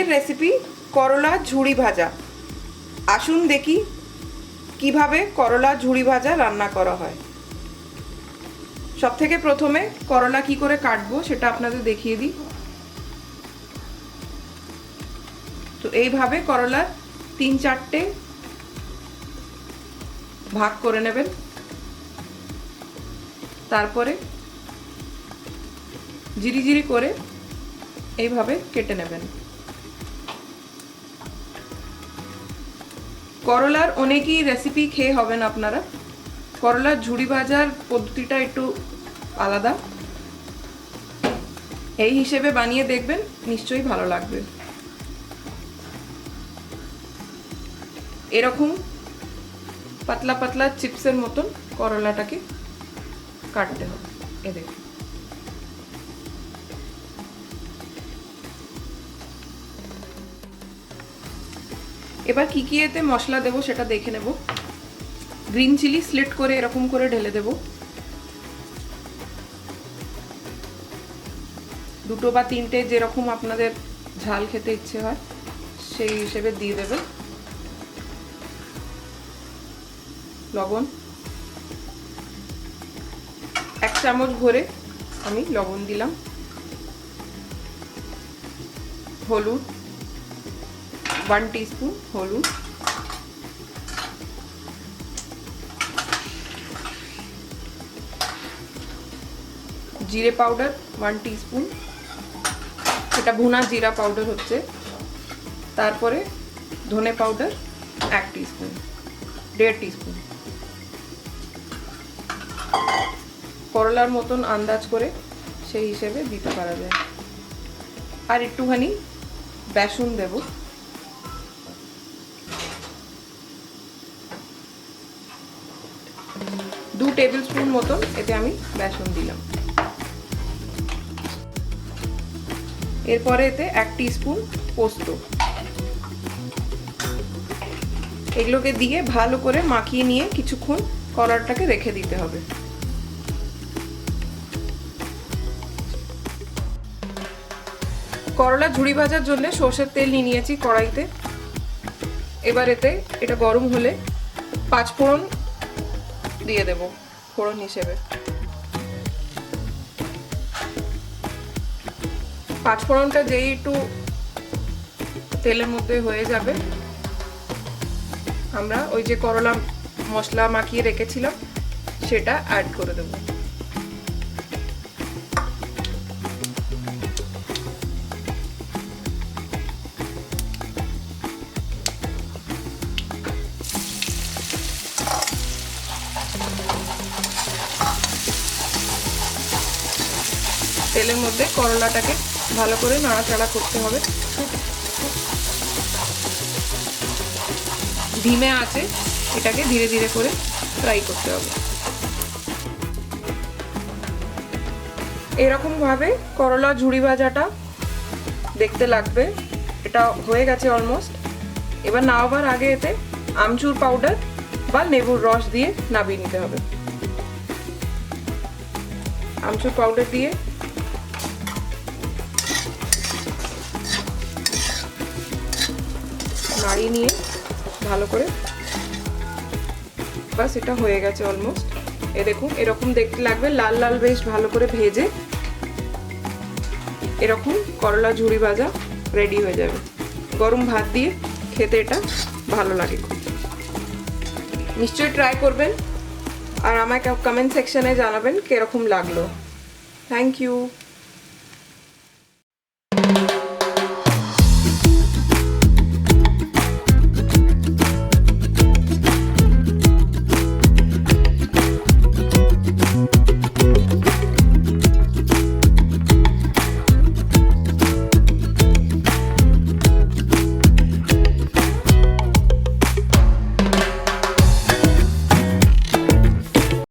আজকের রেসিপি করলা ঝুড়ি ভাজা। আসুন দেখি কিভাবে করলা ঝুড়ি ভাজা রান্না করা হয়। সবথেকে প্রথমে করলা কি করে কাটবো সেটা আপনাদের দেখিয়ে দিই। তো এইভাবে করলার 3-4টে ভাগ করে নেবেন, তারপরে জিরি জিরি করে এইভাবে কেটে নেবেন। করলার অনেকই রেসিপি খেয়ে হবেন আপনারা, করলার ঝুড়ি ভাজার পদ্ধতিটা একটু আলাদা। এই হিসেবে বানিয়ে দেখবেন, নিশ্চয়ই ভালো লাগবে। এরকম পাতলা পাতলা চিপসের মতন করলাটাকে কাটতে হবে। এ দেখুন, এবার কি কি এতে মশলা দেবো সেটা দেখে নেব। গ্রিন চিলি স্লিট করে এরকম করে ঢেলে দেব, 2 বা 3টে যেরকম আপনাদের ঝাল খেতে ইচ্ছে হয় সেই হিসেবে দিয়ে দেবে। লবণ 1 চামচ ভরে আমি লবণ দিলাম। হলুদ 1 টিস্পুন হলুদ, জিরে পাউডার 1 টিস্পুন, এটা ভুনা জিরা পাউডার হচ্ছে। তারপরে ধনে পাউডার 1 টিস্পুন, 1.5 টিস্পুন। করলার মতন আন্দাজ করে সেই হিসেবে দিতে পারা যায়। আর একটুখানি বেসন দেব, 2 টেবিল স্পুন মতন এতে আমি বেসন দিলাম। এরপরে এতে 1 টিস্পুন পোস্ত, এগুলোকে দিয়ে ভালো করে মাখিয়ে নিয়ে কিছুক্ষণ করলাটাকে রেখে দিতে হবে। করলা ঝুড়ি ভাজার জন্য সরষের তেল নিয়ে নিয়েছি কড়াইতে। এবার এতে এটা গরম হলে 5 ফোড়ন দিয়ে দেব ফোড়ন হিসেবে। 5 ফোড়নটা যেই একটু তেলের মধ্যে হয়ে যাবে, আমরা ওই যে করলা মশলা মাখিয়ে রেখেছিলাম সেটা অ্যাড করে দেব। তেলের মধ্যে করলাটাকে ভালো করে নাড়াচাড়া করতে হবে, ধিমে আঁচে এটাকে ধীরে ধীরে করে ফ্রাই করতে হবে। এরকম ভাবে করলা ঝুড়ি ভাজাটা দেখতে লাগবে। এটা হয়ে গেছে অলমোস্ট। এবার নামাবার আগে এতে আমচুর পাউডার বা লেবুর রস দিয়ে নামিয়ে নিতে হবে। আমচুর পাউডার দিয়ে নাড়িয়ে নিয়ে ভালো করে, বাস এটা হয়ে গেছে অলমোস্ট। এ দেখুন, এরকম দেখতে লাগবে, লাল লাল বেশ ভালো করে ভেজে এরকম করলা ঝুড়ি ভাজা রেডি হয়ে যাবে। গরম ভাত দিয়ে খেতে এটা ভালো লাগে খুব। নিশ্চয়ই ট্রাই করবেন আর আমাকে কমেন্ট সেকশনে জানাবেন কিরকম লাগলো। Thank you.